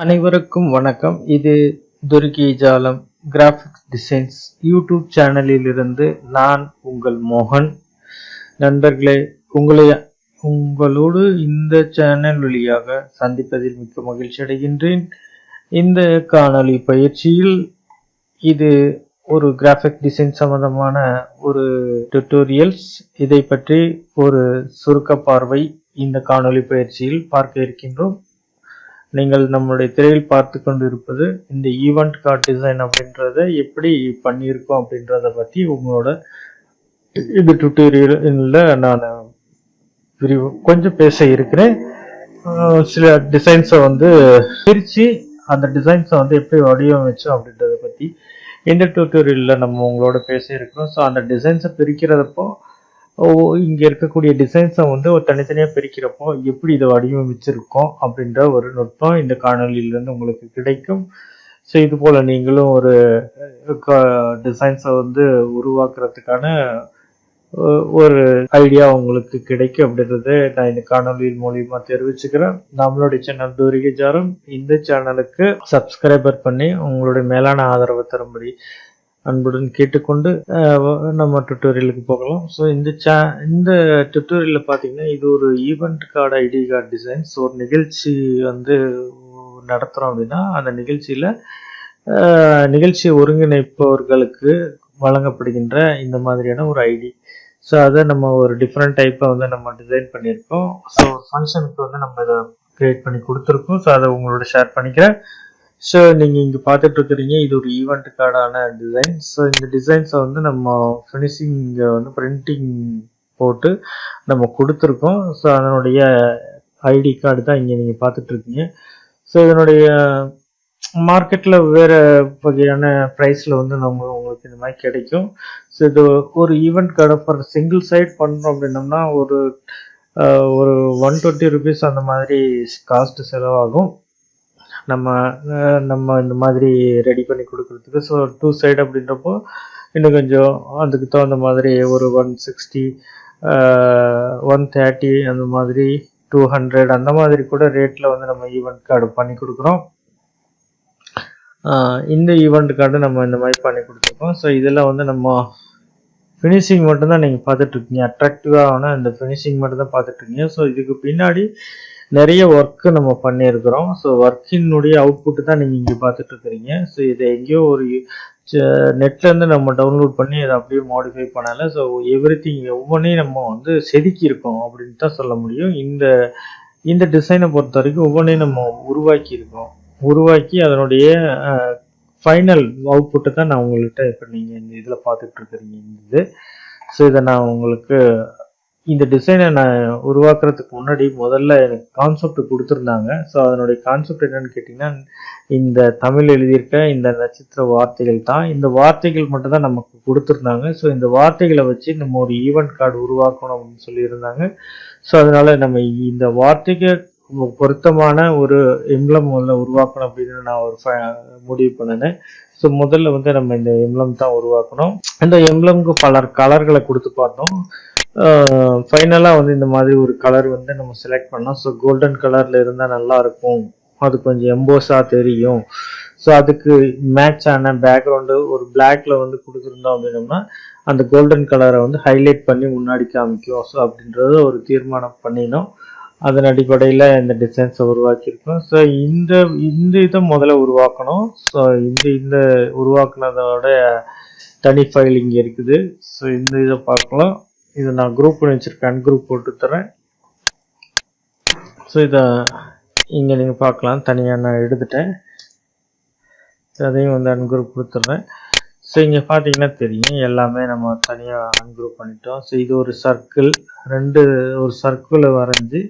அனைவருக்கும் வணக்கம். இது துர்கி ஜாலம் கிராஃபிக்ஸ் டிசைன்ஸ் யூடியூப் சேனலில் இருந்து நான் உங்கள் மோகன். நண்பர்களே, உங்களோடு இந்த சேனல் வழியாக சந்திப்பதில் மிக்க மகிழ்ச்சி அடைகின்றேன். இந்த காணொளி பயிற்சியில் இது ஒரு கிராஃபிக் டிசைன் சம்பந்தமான ஒரு டுட்டோரியல்ஸ். இதை பற்றி ஒரு சுருக்க பார்வை இந்த காணொளி பயிற்சியில் பார்க்க இருக்கின்றோம். நீங்கள் நம்மளுடைய திரையில் பார்த்து கொண்டு இருப்பது இந்த ஈவெண்ட் கார்டு டிசைன் அப்படின்றத எப்படி பண்ணியிருக்கோம் அப்படின்றத பற்றி உங்களோட இந்த டுட்டோரியல்ல நான் கொஞ்சம் பேச இருக்கிறேன். சில டிசைன்ஸை பிரித்து அந்த டிசைன்ஸை எப்படி வடிவமைச்சோம் அப்படின்றத பற்றி இந்த டுட்டோரியல்ல நம்ம உங்களோட பேச இருக்கிறோம். ஸோ அந்த டிசைன்ஸை பிரிக்கிறதப்போ இங்கே இருக்கக்கூடிய டிசைன்ஸை ஒரு தனித்தனியாக பிரிக்கிறப்போ எப்படி இதை வடிவமைச்சிருக்கோம் அப்படின்ற ஒரு நுட்பம் இந்த காணொலியிலேருந்து உங்களுக்கு கிடைக்கும். ஸோ இது போல் நீங்களும் ஒரு டிசைன்ஸை உருவாக்குறதுக்கான ஒரு ஐடியா உங்களுக்கு கிடைக்கும் அப்படின்றத நான் இந்த காணொலியின் மூலியமாக தெரிவிச்சுக்கிறேன். நம்மளுடைய சேனல் துர்கி ஜாலம். இந்த சேனலுக்கு சப்ஸ்கிரைபர் பண்ணி உங்களுடைய மேலான ஆதரவை தரும்படி அன்புடன் கேட்டுக்கொண்டு நம்ம டுட்டோரியலுக்கு போகலாம். ஸோ இந்த டுட்டோரியலில் பார்த்தீங்கன்னா இது ஒரு event card ID card designs. ஒரு நிகழ்ச்சி நடத்துகிறோம் அப்படின்னா அந்த நிகழ்ச்சி ஒருங்கிணைப்பவர்களுக்கு வழங்கப்படுகின்ற இந்த மாதிரியான ஒரு ஐடி. ஸோ அதை நம்ம ஒரு டிஃப்ரெண்ட் டைப்பை நம்ம டிசைன் பண்ணியிருக்கோம். ஸோ ஃபங்க்ஷனுக்கு நம்ம இதை கிரியேட் பண்ணி கொடுத்துருக்கோம். ஸோ அதை உங்களோட ஷேர் பண்ணிக்கிறேன். ஸோ நீங்கள் இங்கே பார்த்துட்டு இருக்கிறீங்க, இது ஒரு ஈவெண்ட் கார்டான டிசைன். ஸோ இந்த டிசைன்ஸை நம்ம ஃபினிஷிங் பிரிண்டிங் போட்டு நம்ம கொடுத்துருக்கோம். ஸோ அதனுடைய ஐடி கார்டு தான் இங்கே நீங்கள் பார்த்துட்டு இருக்கீங்க. ஸோ இதனுடைய மார்க்கெட்டில் வேறு வகையான ப்ரைஸில் உங்களுக்கு இந்த மாதிரி கிடைக்கும். ஸோ இது ஒரு ஈவெண்ட் கார்டை ஃபார் சிங்கிள் சைட் பண்ணுறோம் அப்படின்னோம்னா ஒரு 120 rupees அந்த மாதிரி காஸ்ட் செலவாகும். நம்ம இந்த மாதிரி ரெடி பண்ணி கொடுக்குறதுக்கு. ஸோ 2 சைடு அப்படின்றப்போ இன்னும் கொஞ்சம் அதுக்கு தகுந்த மாதிரி ஒரு 160, 130 அந்த மாதிரி 200 அந்த மாதிரி கூட ரேட்டில் நம்ம ஈவெண்ட் கார்டு பண்ணி கொடுக்குறோம். இந்த ஈவெண்ட் கார்டு நம்ம இந்த மாதிரி பண்ணி கொடுத்துருக்கோம். ஸோ இதில் நம்ம ஃபினிஷிங் மட்டும்தான் நீங்கள் பார்த்துட்ருக்கீங்க. அட்ராக்டிவான இந்த ஃபினிஷிங் மட்டும் தான் பார்த்துட்ருக்கீங்க. ஸோ இதுக்கு பின்னாடி நிறைய ஒர்க்கு நம்ம பண்ணியிருக்கிறோம். ஸோ ஒர்க்கினுடைய அவுட்புட்டு தான் நீங்கள் இங்கே பார்த்துட்ருக்குறீங்க. ஸோ இதை எங்கேயோ ஒரு நெட்லேருந்து நம்ம டவுன்லோட் பண்ணி அதை அப்படியே மாடிஃபை பண்ணலை. ஸோ எவ்ரிதிங் ஒவ்வொன்றையும் நம்ம செதுக்கியிருக்கோம் அப்படின்னு தான் சொல்ல முடியும். இந்த டிசைனை பொறுத்த வரைக்கும் ஒவ்வொன்றையும் நம்ம உருவாக்கி அதனுடைய ஃபைனல் அவுட்புட்டை தான் நான் உங்கள்கிட்ட இப்போ நீங்கள் இந்த இதில் பார்த்துட்ருக்குறீங்க இது. ஸோ இதை நான் உங்களுக்கு இந்த டிசைனை நான் உருவாக்குறதுக்கு முன்னாடி முதல்ல எனக்கு கான்செப்ட் கொடுத்துருந்தாங்க. ஸோ அதனுடைய கான்செப்ட் என்னன்னு கேட்டிங்கன்னா, இந்த தமிழ் எழுதியிருக்க இந்த நட்சத்திர வார்த்தைகள் தான். இந்த வார்த்தைகள் மட்டும் தான் நமக்கு கொடுத்துருந்தாங்க. ஸோ இந்த வார்த்தைகளை வச்சு நம்ம ஒரு ஈவெண்ட் கார்டு உருவாக்கணும் அப்படின்னு சொல்லியிருந்தாங்க. ஸோ அதனால நம்ம இந்த வார்த்தைக்கு பொருத்தமான ஒரு எம்ப்ளம் உருவாக்கணும் அப்படின்னு நான் ஒரு முடிவு பண்ணினேன். ஸோ முதல்ல நம்ம இந்த எம்ப்ளம் தான் உருவாக்கணும். இந்த எம்ப்ளம்க்கு பல கலர்களை கொடுத்து பார்த்தோம். ஃபைனலாக இந்த மாதிரி ஒரு கலர் நம்ம செலக்ட் பண்ணோம். ஸோ கோல்டன் கலரில் இருந்தால் நல்லா இருக்கும், அது கொஞ்சம் எம்போஸாக தெரியும். ஸோ அதுக்கு மேட்ச் ஆன பேக்ரவுண்டு ஒரு பிளாக்ல கொடுத்துருந்தோம் அப்படின்னோம்னா அந்த கோல்டன் கலரை ஹைலைட் பண்ணி முன்னாடி காமிக்கும். ஸோ அப்படின்றத ஒரு தீர்மானம் பண்ணினோம். அதன் அடிப்படையில் இந்த டிசைன்ஸை உருவாக்கியிருக்கோம். ஸோ இந்த இதை முதல்ல உருவாக்கணும். ஸோ இந்த உருவாக்குனதோட தனி ஃபைல் இங்கே இருக்குது. ஸோ இந்த இதை பார்க்கலாம். இதை நான் குரூப் பண்ணி வச்சுருக்கேன், அன்குரூப் போட்டு தரேன். ஸோ இதை இங்கே நீங்கள் பார்க்கலாம், தனியாக நான் எடுத்துட்டேன். அதையும் அன்குரூப் கொடுத்துட்றேன். ஸோ இங்கே பார்த்தீங்கன்னா தெரியும், எல்லாமே நம்ம தனியாக அன்குரூப் பண்ணிட்டோம். ஸோ இது ஒரு சர்க்கிள், ஒரு சர்க்கிளை வரைஞ்சி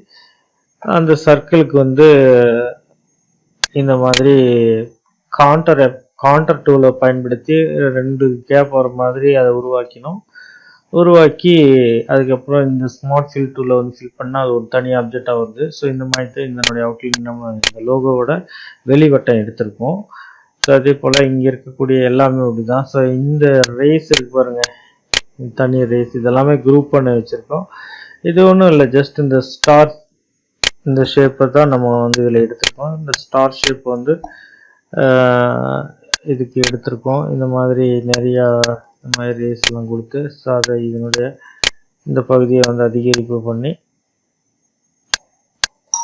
அந்த சர்க்கிளுக்கு இந்த மாதிரி கான்டர் டூலை பயன்படுத்தி 2 கேப் வர மாதிரி அதை உருவாக்கி அதுக்கப்புறம் இந்த ஸ்மார்ட் ஃபில் டூலில் ஃபில் பண்ணால் அது ஒரு தனி ஆப்ஜெக்டாக வருது. ஸோ இந்த மாதிரி தான் இதனுடைய அவுட்லைன் நம்ம இந்த லோகோவோட வெளிவட்டம் எடுத்திருக்கோம். ஸோ அதே போல் இங்கே இருக்கக்கூடிய எல்லாமே அப்படி தான். ஸோ இந்த ரேஸ் இருக்கு பாருங்கள், தனி ரேஸ், இதெல்லாமே குரூப் பண்ணி வச்சுருக்கோம். இது ஒன்றும் இல்லை, ஜஸ்ட் இந்த ஸ்டார் இந்த ஷேப்பை தான் நம்ம வந்து இதில் எடுத்திருக்கோம். இந்த ஸ்டார் ஷேப் வந்து இதுக்கு எடுத்திருக்கோம். இந்த மாதிரி நிறையா இந்த மாதிரி ரேஸ் எல்லாம் கொடுத்து ஸோ அதை இதனுடைய இந்த பகுதியை வந்து அதிகரிப்பு பண்ணி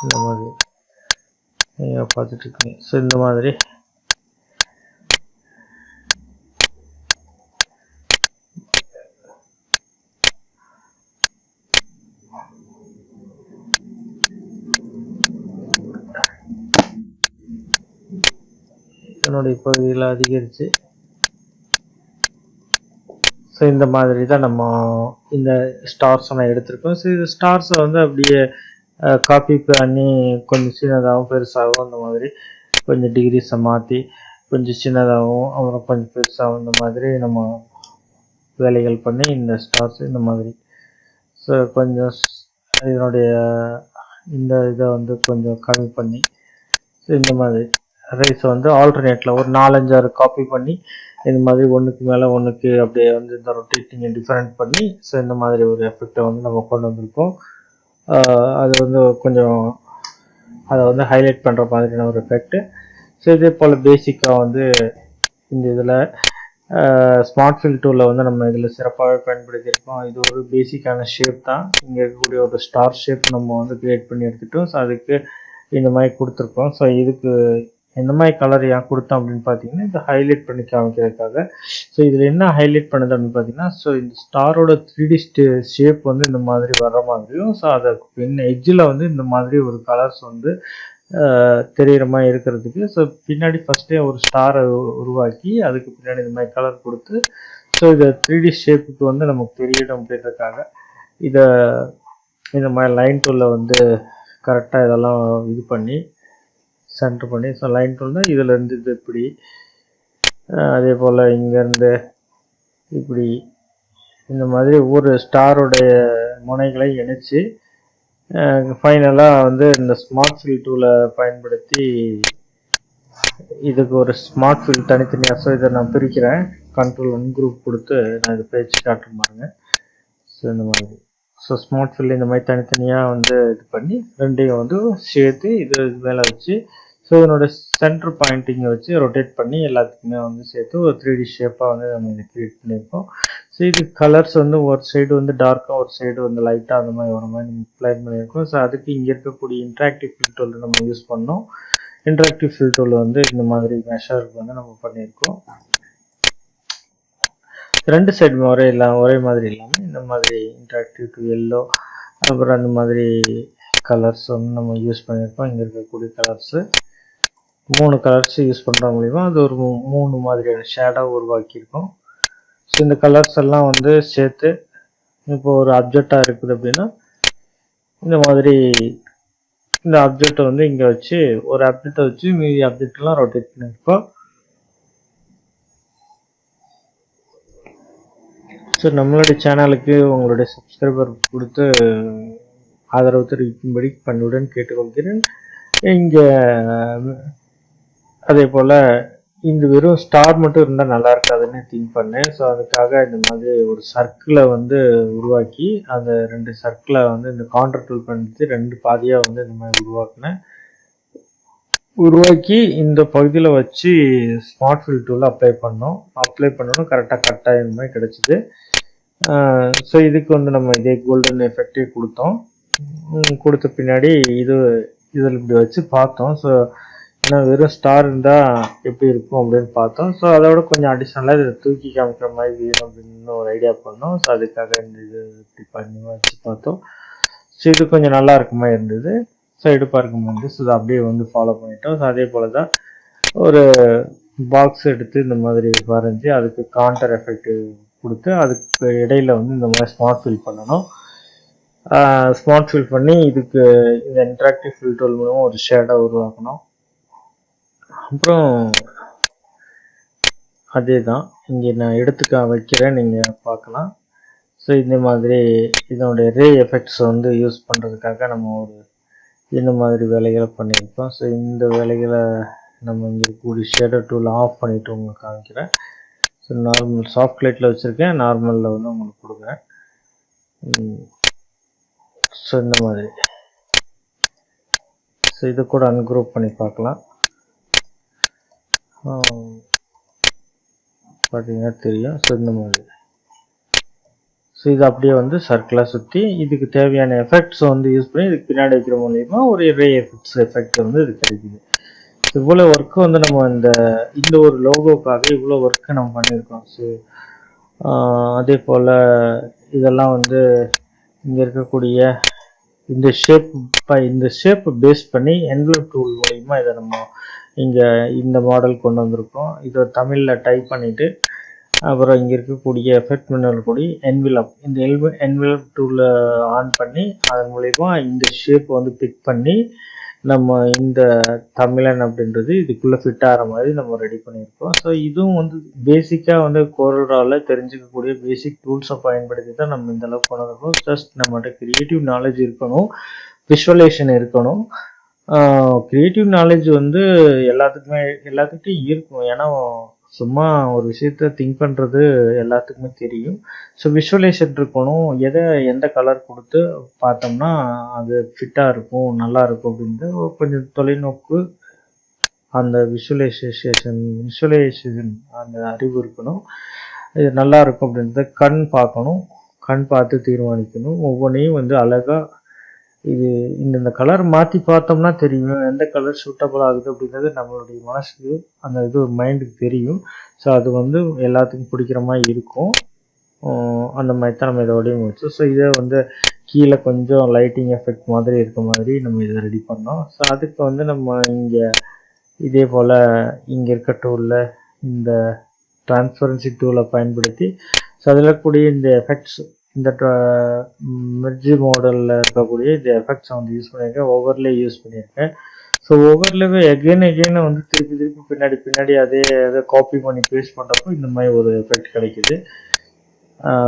இந்த மாதிரி நீங்கள் பார்த்துட்ருக்கீங்க. ஸோ இந்த மாதிரி இதனுடைய பகுதியில் அதிகரித்து ஸோ இந்த மாதிரி தான் நம்ம இந்த ஸ்டார்ஸை நான் எடுத்திருக்கோம். ஸோ இது ஸ்டார்ஸை வந்து அப்படியே காப்பி பண்ணி கொஞ்சம் சின்னதாகவும் பெருசாகவும் அந்த மாதிரி கொஞ்சம் டிகிரிஸை மாற்றி கொஞ்சம் சின்னதாகவும் அப்புறம் கொஞ்சம் பெருசாகவும் இந்த மாதிரி நம்ம வேலைகள் பண்ணி இந்த ஸ்டார்ஸ் இந்த மாதிரி ஸோ கொஞ்சம் இதனுடைய இந்த இதை வந்து கொஞ்சம் கம்மி பண்ணி ஸோ இந்த மாதிரி ரைஸ் வந்து ஆல்டர்னேட்டில் ஒரு 4-5 காப்பி பண்ணி இந்த மாதிரி ஒன்றுக்கு மேலே ஒன்றுக்கு அப்படியே வந்து இந்த ரொட்டேட்டிங்கை டிஃப்ரெண்ட் பண்ணி ஸோ இந்த மாதிரி ஒரு எஃபெக்டை வந்து நம்ம கொண்டு வந்திருக்கோம். அது வந்து கொஞ்சம் அதை வந்து ஹைலைட் பண்ணுற மாதிரியான ஒரு எஃபெக்ட்டு. ஸோ இதே போல் பேசிக்காக வந்து இந்த இதில் ஸ்மார்ட் ஃபில் டூலில் வந்து நம்ம இதில் சிறப்பாகவே பயன்படுத்தியிருக்கோம். இது ஒரு பேசிக்கான ஷேப் தான். இங்கே இருக்கக்கூடிய ஒரு ஸ்டார் ஷேப் நம்ம வந்து க்ரியேட் பண்ணி எடுத்துட்டோம். ஸோ அதுக்கு இந்த மாதிரி கொடுத்துருக்கோம். ஸோ இதுக்கு எந்த மாதிரி கலர் ஏன் கொடுத்தோம் அப்படின்னு பார்த்தீங்கன்னா இது ஹைலைட் பண்ணி காமிக்கிறதுக்காக. ஸோ இதில் என்ன ஹைலைட் பண்ணுது அப்படின்னு பார்த்தீங்கன்னா ஸோ இந்த ஸ்டாரோட 3D ஷேப் வந்து இந்த மாதிரி வர்ற மாதிரியும் ஸோ அதை பின் எட்ஜில் வந்து இந்த மாதிரி ஒரு கலர்ஸ் வந்து தெரிகிற மாதிரி இருக்கிறதுக்கு ஸோ பின்னாடி ஃபஸ்ட்டே ஒரு ஸ்டாரை உருவாக்கி அதுக்கு பின்னாடி இந்த மாதிரி கலர் கொடுத்து ஸோ இதை 3D ஷேப்புக்கு வந்து நமக்கு தெரியணும் அப்படின்றதுக்காக இதை இந்த மாதிரி லைன் டூலில் வந்து கரெக்டாக இதெல்லாம் இது பண்ணி சென்டர் பண்ணி ஸோ லைன் டூல்னா இதிலேருந்து இது இப்படி அதே போல் இங்கேருந்து இப்படி இந்த மாதிரி ஒரு ஸ்டாரோடைய முனைகளை இணைச்சி ஃபைனலாக வந்து இந்த ஸ்மார்ட் ஃபில் டூலை பயன்படுத்தி இதுக்கு ஒரு ஸ்மார்ட் ஃபில் தனித்தனியாக ஸோ இதை நான் பிரிக்கிறேன். கண்ட்ரோல் 1 குரூப் கொடுத்து நான் இதை பேச்சு காட்டுறேன் பாருங்க. ஸோ இந்த மாதிரி ஸோ ஸ்மார்ட் ஃபில் இந்த மாதிரி தனித்தனியாக வந்து இது பண்ணி ரெண்டையும் வந்து சேர்த்து இது மேலே வச்சு ஸோ இதனோட சென்டர் பாயிண்டிங்கை வச்சு ரொட்டேட் பண்ணி எல்லாத்துக்குமே வந்து சேர்த்து ஒரு 3D ஷேப்பாக வந்து நம்ம இதை க்ரியேட் பண்ணியிருக்கோம். ஸோ இது கலர்ஸ் வந்து ஒரு சைடு வந்து டார்க்காக ஒரு சைடு வந்து லைட்டாக அந்த மாதிரி ஒரு மாதிரி நம்ம அப்ளை பண்ணியிருக்கோம். ஸோ அதுக்கு இங்கே இருக்கக்கூடிய இன்ட்ராக்டிவ் ஃபில் டூல் நம்ம யூஸ் பண்ணோம். இன்ட்ராக்டிவ் ஃபில் டூல் வந்து இந்த மாதிரி மெஷருக்கு வந்து நம்ம பண்ணியிருக்கோம். ரெண்டு சைடுமே ஒரே மாதிரி இல்லாமல் இந்த மாதிரி இன்ட்ராக்டிவ் டு எல்லோ அப்புறம் அந்த மாதிரி கலர்ஸ் வந்து நம்ம யூஸ் பண்ணியிருக்கோம். இங்கே இருக்கக்கூடிய கலர்ஸு 3 கலர்ஸ் யூஸ் பண்ணுற மூலிமா அது ஒரு 3 மாதிரியான ஷேடாக உருவாக்கியிருக்கோம். ஸோ இந்த கலர்ஸ் எல்லாம் வந்து சேர்த்து இப்போ ஒரு அப்ஜெக்டாக இருக்குது அப்படின்னா இந்த மாதிரி இந்த அப்ஜெக்டை வந்து இங்கே வச்சு ஒரு அப்ஜெக்டை வச்சு மீதி அப்ஜெக்ட்லாம் ரொட்டேட் பண்ணியிருக்கோம். ஸோ நம்மளுடைய சேனலுக்கு உங்களுடைய சப்ஸ்கிரைபர் கொடுத்து ஆதரவு தெரிவிக்கும்படி பணியுடன் கேட்டுக்கொள்கிறேன். இங்கே அதே போல் இந்த வெறும் ஸ்டார் மட்டும் இருந்தால் நல்லா இருக்காதுன்னு திங்க் பண்ணேன். ஸோ அதுக்காக இந்த மாதிரி ஒரு சர்க்கிளை வந்து உருவாக்கி அந்த 2 சர்க்கிளை வந்து இந்த கான்டர் டூல் பண்ணிட்டு 2 பாதியாக வந்து இந்த மாதிரி உருவாக்கி இந்த பகுதியில் வச்சு ஸ்மார்ட் ஃபில் டூலில் அப்ளை பண்ணணும் கரெக்டாக கட்டாக இந்த மாதிரி கிடச்சிது. ஸோ இதுக்கு வந்து நம்ம இதே கோல்டன் எஃபெக்டே கொடுத்தோம். கொடுத்த பின்னாடி இதில் இப்படி வச்சு பார்த்தோம். ஸோ ஏன்னா வெறும் ஸ்டார் இருந்தால் எப்படி இருக்கும் அப்படின்னு பார்த்தோம். ஸோ அதோட கொஞ்சம் அடிஷ்னலாக இதை தூக்கி காமிக்கிற மாதிரி வேணும் அப்படின்னு ஒரு ஐடியா பண்ணோம். ஸோ அதுக்காக இந்த இது இப்படி பண்ணி வச்சு பார்த்தோம். ஸோ இது கொஞ்சம் நல்லா இருக்குமா இருந்தது. ஸோ எடுப்பாக இருக்கும்போது ஸோ இதை அப்படியே வந்து ஃபாலோ பண்ணிட்டோம். ஸோ அதே போல் தான் ஒரு பாக்ஸ் எடுத்து இந்த மாதிரி வரைஞ்சி அதுக்கு கான்டர் எஃபெக்ட் கொடுத்து அதுக்கு இடையில வந்து இந்த மாதிரி ஸ்மார்ட் ஃபில் பண்ணணும். ஸ்மார்ட் ஃபில் பண்ணி இதுக்கு இந்த இன்ட்ராக்டிவ் ஃபில் டூல் மூலமாக ஒரு ஷேடாக உருவாக்கணும். அப்புறம் அதே தான் இங்கே நான் எடுத்துக்க வைக்கிறேன், நீங்கள் பார்க்கலாம். ஸோ இந்த மாதிரி இதனுடைய ரே எஃபெக்ட்ஸ் வந்து யூஸ் பண்ணுறதுக்காக நம்ம ஒரு இந்த மாதிரி வேலைகளை பண்ணியிருக்கோம். ஸோ இந்த வேலைகளை நம்ம இங்கே இருக்கக்கூடிய ஷேடர் டூல் ஆஃப் பண்ணிவிட்டு உங்களுக்கு காமிக்கிறேன். ஸோ நார்மல் சாஃப்ட் லைட்டில் வச்சுருக்கேன், நார்மலில் வந்து உங்களுக்கு கொடுக்குறேன். ஸோ இந்த மாதிரி ஸோ இதை கூட அன்குரூப் பண்ணி பார்க்கலாம். பார்த்தீங்கன்னா தெரியும். ஸோ இந்த மாதிரி ஸோ இது அப்படியே வந்து சர்க்கிளாக சுற்றி இதுக்கு தேவையான எஃபெக்ட்ஸ் வந்து யூஸ் பண்ணி இதுக்கு பின்னாடி வைக்கிற மூலியமா ஒரு ரே எஃபெக்ட் வந்து இது கிடைக்குது. இவ்வளோ ஒர்க்கு வந்து நம்ம இந்த ஒரு லோகோக்காக இவ்வளோ ஒர்க்கு நம்ம பண்ணியிருக்கோம். ஸோ அதே போல் இதெல்லாம் வந்து இங்கே இருக்கக்கூடிய இந்த ஷேப் பேஸ் பண்ணி என்வலப் டூல் மூலிமா இதை நம்ம இங்கே இந்த மாடல் கொண்டு வந்திருக்கோம். இதை தமிழில் டைப் பண்ணிவிட்டு அப்புறம் இங்கே இருக்கக்கூடிய எஃபெக்ட் மெனுவில் கூடிய என்வலப் இந்த என்வலப் டூலில் ஆன் பண்ணி அதன் மூலிமா இந்த ஷேப் வந்து பிக் பண்ணி நம்ம இந்த தமிழன் அப்படின்றது இதுக்குள்ளே ஃபிட் ஆகிற மாதிரி நம்ம ரெடி பண்ணியிருக்கோம். ஸோ இதுவும் வந்து பேசிக்காக வந்து கோரல்ராவில் தெரிஞ்சுக்கக்கூடிய பேசிக் டூல்ஸை பயன்படுத்தி தான் நம்ம இந்த அளவுக்கு கொண்டு வந்திருக்கோம். ஜஸ்ட் நம்மகிட்ட கிரியேட்டிவ் நாலேஜ் இருக்கணும், விஷுவலைசேஷன் இருக்கணும். கிரியேட்டிவ் நாலேஜ் வந்து எல்லாத்துக்கிட்டையும் இருக்கும். ஏன்னா சும்மா ஒரு விஷயத்த திங்க் பண்ணுறது எல்லாத்துக்குமே தெரியும். ஸோ விஷுவலைசேஷன் இருக்கணும். எந்த கலர் கொடுத்து பார்த்தோம்னா அது ஃபிட்டாக இருக்கும், நல்லா இருக்கும் அப்படின்ட்டு கொஞ்சம் தொலைநோக்கு அந்த விஷுவலைசேஷன் அந்த அறிவு இருக்கணும். இது நல்லா இருக்கும் அப்படின்றத கண் பார்க்கணும், கண் பார்த்து தீர்மானிக்கணும். ஒவ்வொன்றையும் வந்து அழகாக இது இந்த கலர் மாற்றி பார்த்தோம்னா தெரியும் எந்த கலர் சூட்டபிள் ஆகுது அப்படின்றது நம்மளுடைய மனசுக்கு அந்த இது மைண்டுக்கு தெரியும். ஸோ அது வந்து எல்லாத்துக்கும் பிடிக்கிற மாதிரி இருக்கும். அந்த மாதிரி தான் நம்ம இதை வடிவமைச்சோம். ஸோ இதை வந்து கீழே கொஞ்சம் லைட்டிங் எஃபெக்ட் மாதிரி இருக்க மாதிரி நம்ம இதை ரெடி பண்ணோம். ஸோ அதுக்கு வந்து நம்ம இங்கே இதே போல் இங்கே இருக்க டூலில் இந்த டிரான்ஸ்பரன்சி டூலை பயன்படுத்தி ஸோ அதில் கூடிய இந்த எஃபெக்ட்ஸ் இந்த மெர்ஜ் மாடலில் இருக்கக்கூடிய இந்த எஃபெக்ட்ஸை வந்து யூஸ் பண்ணியிருக்கேன். ஓவர்லே யூஸ் பண்ணியிருக்கேன். ஸோ ஓவர்லேவே எகெயின் வந்து திருப்பி பின்னாடி அதே காப்பி பண்ணி பேஸ்ட் பண்ணுறப்போ இந்த மாதிரி ஒரு எஃபெக்ட் கிடைக்குது.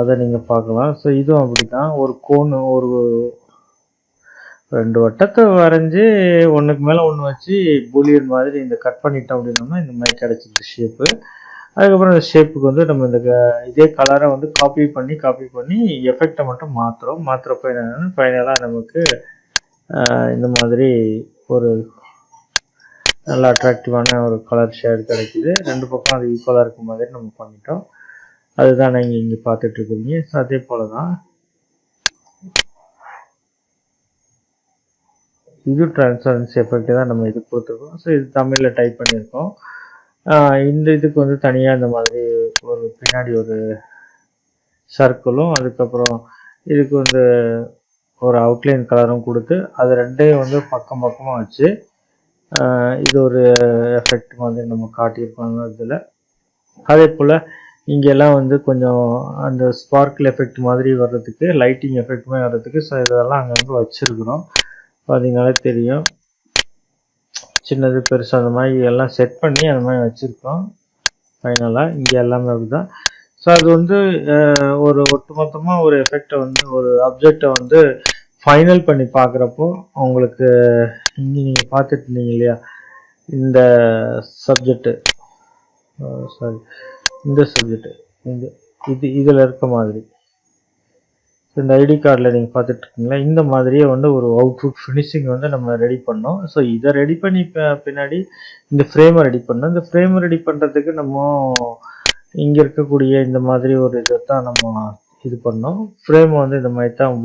அதை நீங்கள் பார்க்கலாம். ஸோ இதுவும் அப்படி தான் ஒரு ஒரு 2 வட்டத்தை வரைஞ்சி ஒன்றுக்கு மேலே ஒன்று வச்சு பூலியன் மாதிரி இந்த கட் பண்ணிட்டோம் அப்படின்னோம்னா இந்த மாதிரி கிடைச்சிது ஷேப்பு. அதுக்கப்புறம் இந்த ஷேப்புக்கு வந்து நம்ம இதே கலரை வந்து காப்பி பண்ணி எஃபெக்டை மட்டும் மாற்றுறப்ப என்னென்னா ஃபைனலாக நமக்கு இந்த மாதிரி ஒரு நல்ல அட்ராக்டிவான ஒரு கலர் ஷேட் கிடைக்குது. 2 பக்கம் அது ஈக்குவலாக இருக்கும் மாதிரி நம்ம பண்ணிட்டோம். அதுதான் நீங்கள் இங்கே பார்த்துட்ருக்கீங்க. ஸோ அதே போல் தான் இது டிரான்ஸ்பரன்சி எஃபெக்ட் தான் நம்ம இது கொடுத்துருக்கோம். ஸோ இது தமிழில் டைப் பண்ணியிருக்கோம். இந்த இதுக்கு வந்து தனியாக இந்த மாதிரி ஒரு பின்னாடி ஒரு சர்க்கிளும் அதுக்கப்புறம் இதுக்கு வந்து ஒரு அவுட்லைன் கலரும் கொடுத்து அது ரெண்டையும் வந்து பக்கமாக வச்சு இது ஒரு எஃபெக்ட் மாதிரி நம்ம காட்டியிருப்பாங்க இதில். அதே போல் இங்கெல்லாம் வந்து கொஞ்சம் அந்த ஸ்பார்க்கிள் எஃபெக்ட் மாதிரி வர்றதுக்கு லைட்டிங் எஃபெக்ட்டுமே வர்றதுக்கு ஸோ இதெல்லாம் அங்கே வந்து வச்சுருக்குறோம். பார்த்தீங்கனாலே தெரியும் சின்னது பெருசு அந்த மாதிரி எல்லாம் செட் பண்ணி அந்த மாதிரி வச்சுருக்கோம். ஃபைனலாக இங்கே எல்லாமே அப்படி தான். ஸோ அது வந்து ஒரு ஒட்டுமொத்தமாக ஒரு எஃபெக்டை வந்து ஒரு ஆப்ஜெக்டை வந்து ஃபைனல் பண்ணி பார்க்குறப்போ உங்களுக்கு இங்கே நீங்கள் பார்த்துட்டு இருந்தீங்க இல்லையா இந்த சப்ஜெக்டு இதில் இருக்க மாதிரி இந்த ஐடி கார்டில் நீங்கள் பார்த்துட்ருக்கீங்களா இந்த மாதிரியே வந்து ஒரு அவுட்புட் ஃபினிஷிங் வந்து நம்ம ரெடி பண்ணோம். ஸோ இதை ரெடி பண்ணி பின்னாடி இந்த ஃப்ரேமை ரெடி பண்ணோம். இந்த ஃப்ரேமை ரெடி பண்ணுறதுக்கு நம்ம இங்கே இருக்கக்கூடிய இந்த மாதிரி ஒரு இதை தான் நம்ம இது பண்ணோம். ஃப்ரேமை வந்து இந்த மாதிரி தான்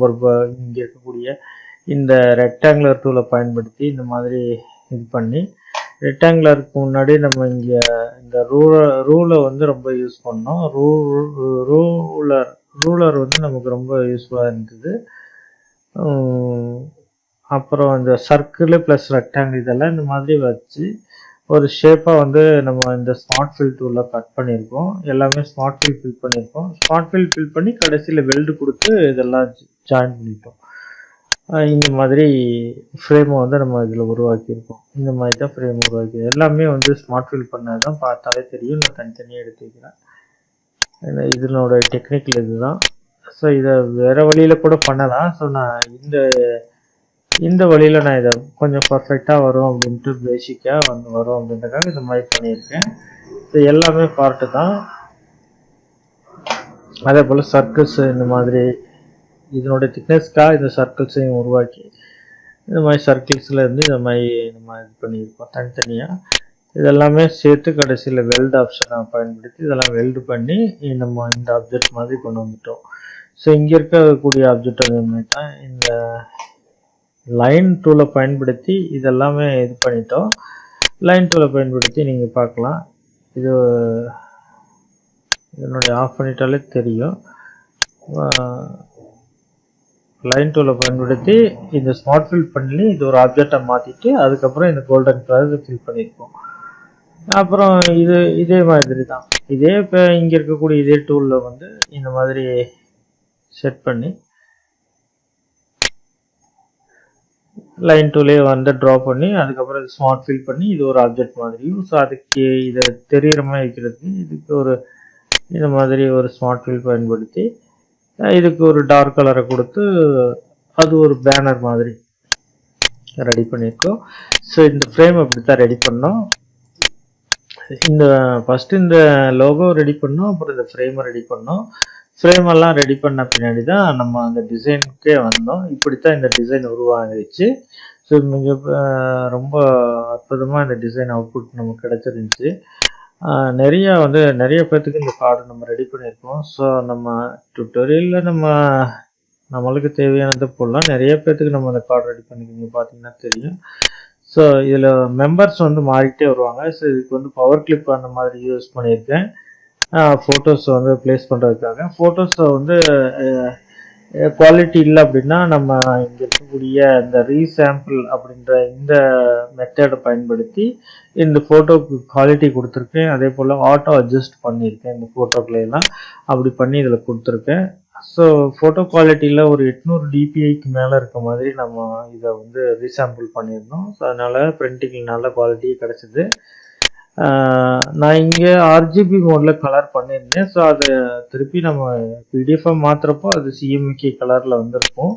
இங்கே இருக்கக்கூடிய இந்த ரெக்டாங்குலர் டூலை பயன்படுத்தி இந்த மாதிரி இது பண்ணி ரெக்டாங்குலருக்கு முன்னாடி நம்ம இங்கே இந்த ரூலை வந்து ரொம்ப யூஸ் பண்ணோம். ரூலர் வந்து நமக்கு ரொம்ப யூஸ்ஃபுல்லாக இருந்தது. அப்புறம் இந்த சர்க்கிள் ப்ளஸ் ரெக்டாங்கிள் இதெல்லாம் இந்த மாதிரி வச்சு ஒரு ஷேப்பாக வந்து நம்ம இந்த ஸ்மார்ட் ஃபில் டூலில் கட் பண்ணியிருக்கோம். எல்லாமே ஸ்மார்ட் ஃபில் ஃபில் பண்ணியிருக்கோம். ஸ்மார்ட் ஃபில் பண்ணி கடைசியில் வெல்டு கொடுத்து இதெல்லாம் ஜாயின் பண்ணிட்டோம். இந்த மாதிரி ஃப்ரேமை வந்து நம்ம இதில் உருவாக்கியிருக்கோம். இந்த மாதிரி தான் ஃப்ரேம் உருவாக்கி எல்லாமே வந்து ஸ்மார்ட் ஃபில் பண்ணது தான் பார்த்தாலே தெரியும். நான் தனித்தனியாக எடுத்து வைக்கிறேன். இதனோட டெக்னிக்கல் இதுதான். ஸோ இதை வேறு வழியில் கூட பண்ணலாம். ஸோ நான் இந்த வழியில் நான் இதை கொஞ்சம் பர்ஃபெக்டாக வரும் அப்படின்ட்டு பேசிக்காக வரும் அப்படின்றதுக்காக இந்த மாதிரி பண்ணியிருக்கேன். ஸோ எல்லாமே பார்ட்டு தான். அதே போல் சர்க்கிள்ஸ் இந்த மாதிரி இதனுடைய திக்னஸ்க்காக இந்த சர்க்கிள்ஸையும் உருவாக்கி இந்த மாதிரி சர்க்கிள்ஸ்லேருந்து இந்த மாதிரி நம்ம இது பண்ணியிருக்கோம் தனித்தனியாக. இதெல்லாமே சேர்த்து கடைசியில் வெல்ட் ஆப்ஷனை பயன்படுத்தி இதெல்லாம் வெல்டு பண்ணி நம்ம இந்த ஆப்ஜெக்ட் மாதிரி கொண்டு வந்துட்டோம். ஸோ இங்கே இருக்கக்கூடிய ஆப்ஜெக்ட் அதே மாதிரி தான் இந்த லைன் டூலை பயன்படுத்தி இதெல்லாமே இது பண்ணிட்டோம். லைன் டூலை பயன்படுத்தி நீங்கள் பார்க்கலாம். இது இதனுடைய ஆஃப் பண்ணிட்டாலே தெரியும். லைன் டூலை பயன்படுத்தி இந்த ஸ்மார்ட் ஃபில் பண்ணி இது ஒரு ஆப்ஜெக்டை மாற்றிட்டு அதுக்கப்புறம் இந்த கோல்டன் கலர் ஃபில் பண்ணியிருக்கோம். அப்புறம் இதே மாதிரி தான் இப்போ இங்கே இருக்கக்கூடிய இதே டூலில் வந்து இந்த மாதிரி செட் பண்ணி லைன் டூலே வந்து ட்ரா பண்ணி அதுக்கப்புறம் ஸ்மார்ட் ஃபில் பண்ணி இது ஒரு ஆப்ஜெக்ட் மாதிரியும், ஸோ அதுக்கு இதை தெரிகிற மாதிரி வைக்கிறதுக்கு இதுக்கு ஒரு இந்த மாதிரி ஒரு ஸ்மார்ட் ஃபில் பயன்படுத்தி இதுக்கு ஒரு டார்க் கலரை கொடுத்து அது ஒரு பேனர் மாதிரி ரெடி பண்ணியிருக்கோம். ஸோ இந்த ஃப்ரேம் அப்படி தான் ரெடி பண்ணோம். ஃபஸ்ட்டு இந்த லோகோ ரெடி பண்ணோம், அப்புறம் இந்த ஃப்ரேமை ரெடி பண்ணோம். ஃப்ரேமெல்லாம் ரெடி பண்ண பின்னாடி தான் நம்ம அந்த டிசைனுக்கே வந்தோம். இப்படித்தான் இந்த டிசைன் உருவாகிடுச்சு. ஸோ ரொம்ப அற்புதமாக இந்த டிசைன் அவுட்புட் நமக்கு கிடச்சிருந்துச்சு. நிறைய பேர்த்துக்கு இந்த கார்டு நம்ம ரெடி பண்ணியிருக்கோம். ஸோ நம்ம டுட்டோரியலில் நம்மளுக்கு தேவையானது போடலாம். நிறைய பேர்த்துக்கு நம்ம அந்த கார்டு ரெடி பண்ணிக்கிங்க பார்த்தீங்கன்னா தெரியும். ஸோ இதில் மெம்பர்ஸ் வந்து மாறிக்கிட்டே வருவாங்க. ஸோ இதுக்கு வந்து பவர் கிளிப் அந்த மாதிரி யூஸ் பண்ணியிருக்கேன் ஃபோட்டோஸ் வந்து ப்ளேஸ் பண்ணுறதுக்காக. ஃபோட்டோஸை வந்து குவாலிட்டி இல்லை அப்படின்னா நம்ம இங்கே இருக்கக்கூடிய இந்த ரீசாம்பிள் அப்படின்ற இந்த மெத்தடை பயன்படுத்தி இந்த ஃபோட்டோக்கு குவாலிட்டி கொடுத்துருக்கேன். அதே போல் ஆட்டோ அட்ஜஸ்ட் பண்ணியிருக்கேன் இந்த ஃபோட்டோக்களையெல்லாம் அப்படி பண்ணி இதில் கொடுத்துருக்கேன். ஸோ ஃபோட்டோ குவாலிட்டியில் ஒரு 800 dpiக்கு மேலே இருக்க மாதிரி நம்ம இதை வந்து ரீசாம்பிள் பண்ணியிருந்தோம். ஸோ அதனால் பிரிண்டிங்கில் நல்ல குவாலிட்டி கிடச்சிது. நான் இங்கே ஆர்ஜிபி மோடில் கலர் பண்ணியிருந்தேன். ஸோ அதை திருப்பி நம்ம பிடிஎஃபாக மாற்றுறப்போ அது சிஎம்கே கலரில் வந்திருக்கும்.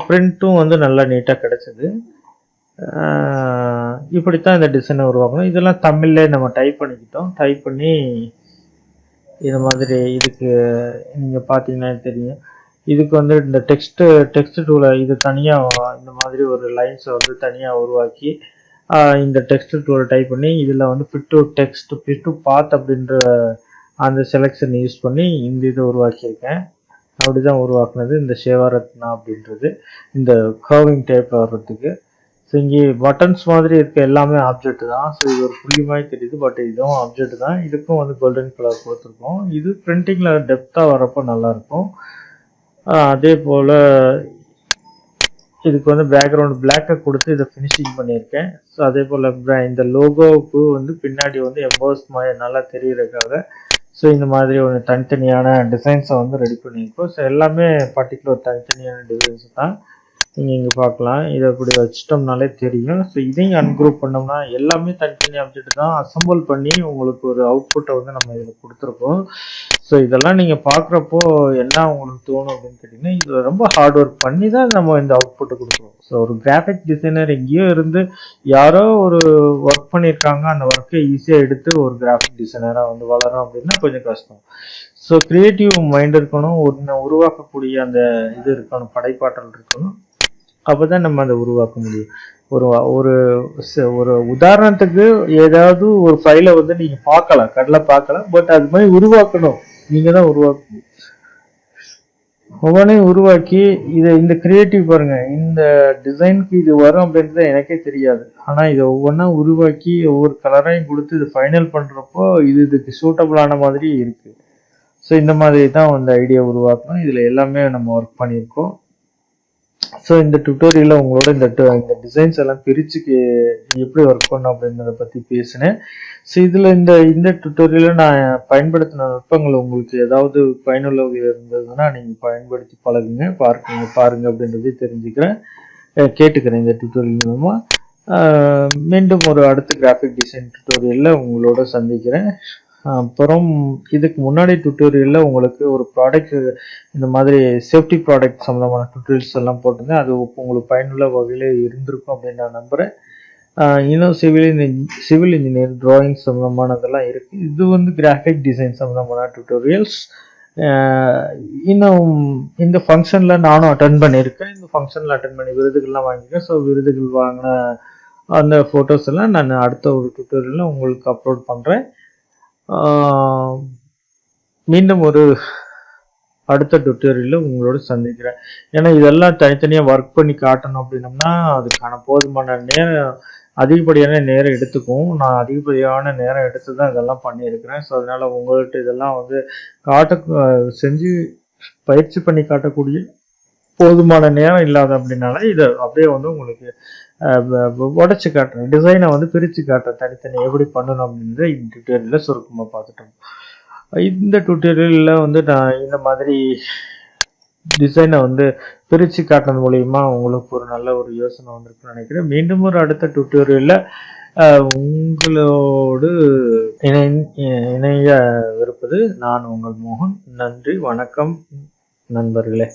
பிரிண்ட்டும் வந்து நல்லா நீட்டாக கிடச்சிது. இப்படித்தான் இந்த டிசைனை உருவாக்கணும். இதெல்லாம் தமிழ்லே நம்ம டைப் பண்ணிக்கிட்டோம். டைப் பண்ணி இது மாதிரி இதுக்கு நீங்கள் பார்த்தீங்கன்னா தெரியும். இதுக்கு வந்து இந்த டெக்ஸ்ட் டூலை இது தனியாக இந்த மாதிரி ஒரு லைன்ஸை வந்து தனியாக உருவாக்கி இந்த டெக்ஸ்ட் டூலை டைப் பண்ணி இதில் வந்து ஃபிட் டு பாத் அப்படின்ற அந்த செலெக்ஷன் யூஸ் பண்ணி இந்த இதை உருவாக்கியிருக்கேன். அப்படி தான் உருவாக்குனது இந்த சேவாரத்னா அப்படின்றது இந்த கர்விங் டைப்பில் வர்றதுக்கு. ஸோ இங்கே பட்டன்ஸ் மாதிரி இருக்க எல்லாமே ஆப்ஜெக்ட் தான். ஸோ இது ஒரு புள்ளி மாதிரி தெரியுது, பட் இதுவும் ஆப்ஜெக்ட் தான். இதுக்கும் வந்து கோல்டன் கலர் கொடுத்துருக்கோம். இது பிரிண்டிங்கில் டெப்த்தாக வரப்போ நல்லாயிருக்கும். அதே போல் இதுக்கு வந்து பேக்ரவுண்ட் பிளாக்கை கொடுத்து இதை ஃபினிஷிங் பண்ணியிருக்கேன். ஸோ அதே போல் இந்த லோகோவுக்கு வந்து பின்னாடி வந்து எம்போஸ் மாதிரி நல்லா தெரிகிறதுக்காக ஸோ இந்த மாதிரி ஒரு தனித்தனியான டிசைன்ஸை வந்து ரெடி பண்ணியிருக்கோம். ஸோ எல்லாமே பர்டிகுலர் தனித்தனியான டிசைன்ஸ் தான் நீங்கள் இங்கே பார்க்கலாம். இதை இப்படி வச்சிட்டோம்னாலே தெரியும். ஸோ இதையும் அன்குரூப் பண்ணோம்னா எல்லாமே தனித்தனி ஆப்ஜெக்ட் தான் அசம்பிள் பண்ணி உங்களுக்கு ஒரு அவுட்புட்டை வந்து நம்ம இதில் கொடுத்துருக்கோம். ஸோ இதெல்லாம் நீங்கள் பார்க்குறப்போ என்ன உங்களுக்கு தோணும் அப்படின்னு கேட்டிங்கன்னா, இது ரொம்ப ஹார்ட் ஒர்க் பண்ணி தான் நம்ம இந்த அவுட்புட்டை கொடுக்குறோம். ஸோ ஒரு கிராஃபிக் டிசைனர் எங்கேயோ இருந்து யாரோ ஒரு ஒர்க் பண்ணியிருக்காங்க, அந்த ஒர்க்கை ஈஸியாக எடுத்து ஒரு கிராஃபிக் டிசைனராக வந்து வளரும் அப்படின்னா கொஞ்சம் கஷ்டம். ஸோ கிரியேட்டிவ் மைண்ட் இருக்கணும், உருவாக்கக்கூடிய அந்த இது இருக்கணும், படைப்பாற்றல் இருக்கணும். அப்போ தான் நம்ம அதை உருவாக்க முடியும். ஒரு உதாரணத்துக்கு ஏதாவது ஒரு ஃபைலை வந்து நீங்கள் பார்க்கலாம், பட் அது மாதிரி உருவாக்கணும், நீங்கள் தான் உருவாக்கணும். ஒவ்வொன்றையும் உருவாக்கி இந்த கிரியேட்டிவ் பாருங்க, இந்த டிசைனுக்கு இது வரும் அப்படின்றது எனக்கே தெரியாது. ஆனால் இதை ஒவ்வொன்றா உருவாக்கி ஒவ்வொரு கலரையும் கொடுத்து இது ஃபைனல் பண்ணுறப்போ இதுக்கு சூட்டபிளான மாதிரி இருக்குது. ஸோ இந்த மாதிரி தான் அந்த ஐடியா உருவாக்கணும். இதில் எல்லாமே நம்ம ஒர்க் பண்ணியிருக்கோம். ஸோ இந்த டுட்டோரியலில் உங்களோட இந்த டிசைன்ஸ் எல்லாம் பிரித்து எப்படி ஒர்க் பண்ணோம் அப்படின்றத பற்றி பேசினேன். ஸோ இதில் இந்த டுட்டோரியலில் நான் பயன்படுத்தின நுட்பங்கள் உங்களுக்கு ஏதாவது பயனுள்ள இருந்ததுன்னா நீங்கள் பயன்படுத்தி பாருங்க அப்படின்றதே கேட்டுக்கிறேன் இந்த டுட்டோரியல் மூலமாக. மீண்டும் ஒரு அடுத்த கிராஃபிக் டிசைன் டுட்டோரியலில் உங்களோட சந்திக்கிறேன். அப்புறம் இதுக்கு முன்னாடி டுட்டோரியலில் உங்களுக்கு ஒரு ப்ராடக்ட் இந்த மாதிரி சேஃப்டி ப்ராடக்ட் சம்மந்தமான டுட்டோரியல்ஸ் எல்லாம் போட்டிருந்தேன். அது உங்களுக்கு பயனுள்ள வகையில் இருந்திருக்கும் அப்படின்னு நான் நம்புகிறேன். இன்னும் சிவில் இன்ஜினியர் டிராயிங் சம்மந்தமானதெல்லாம் இருக்குது. இது வந்து கிராஃபிக் டிசைன் சம்மந்தமான டுட்டோரியல்ஸ். இன்னும் இந்த ஃபங்க்ஷனில் நானும் அட்டன் பண்ணியிருக்கேன். இந்த ஃபங்க்ஷனில் அட்டன் பண்ணி விருதுகள்லாம் வாங்கியிருக்கேன். ஸோ விருதுகள் வாங்கின அந்த ஃபோட்டோஸ் எல்லாம் நான் அடுத்த ஒரு டுட்டோரியலில் உங்களுக்கு அப்லோட் பண்ணுறேன். மீண்டும் ஒரு அடுத்த டுட்டோரியலில் உங்களோட சந்திக்கிறேன். ஏன்னா இதெல்லாம் தனித்தனியாக ஒர்க் பண்ணி காட்டணும் அப்படின்னம்னா அதுக்கான போதுமான நேரம் அதிகப்படியான நேரம் எடுத்துக்கும். நான் அதிகப்படியான நேரம் எடுத்து தான் இதெல்லாம் பண்ணியிருக்கிறேன். ஸோ அதனால் உங்கள்கிட்ட இதெல்லாம் வந்து செஞ்சு பயிற்சி பண்ணி காட்டக்கூடிய போதுமான நேரம் இல்லாத அப்படின்னால இதை அப்படியே வந்து உங்களுக்கு உடச்சி காட்டுறேன். டிசைனை வந்து பிரித்து காட்டுறேன் தனித்தனி எப்படி பண்ணணும் அப்படின்றத இந்த டுட்டோரியலில் சுருக்கமாக பார்த்துட்டோம். இந்த டுட்டோரியலில் வந்து நான் இந்த மாதிரி டிசைனை வந்து பிரித்து காட்டுறது மூலிமா உங்களுக்கு ஒரு நல்ல ஒரு யோசனை வந்திருக்குன்னு நினைக்கிறேன். மீண்டும் ஒரு அடுத்த டுட்டோரியலில் உங்களோடு இணைய இருப்பது நான் உங்கள் மோகன். நன்றி, வணக்கம் நண்பர்களே.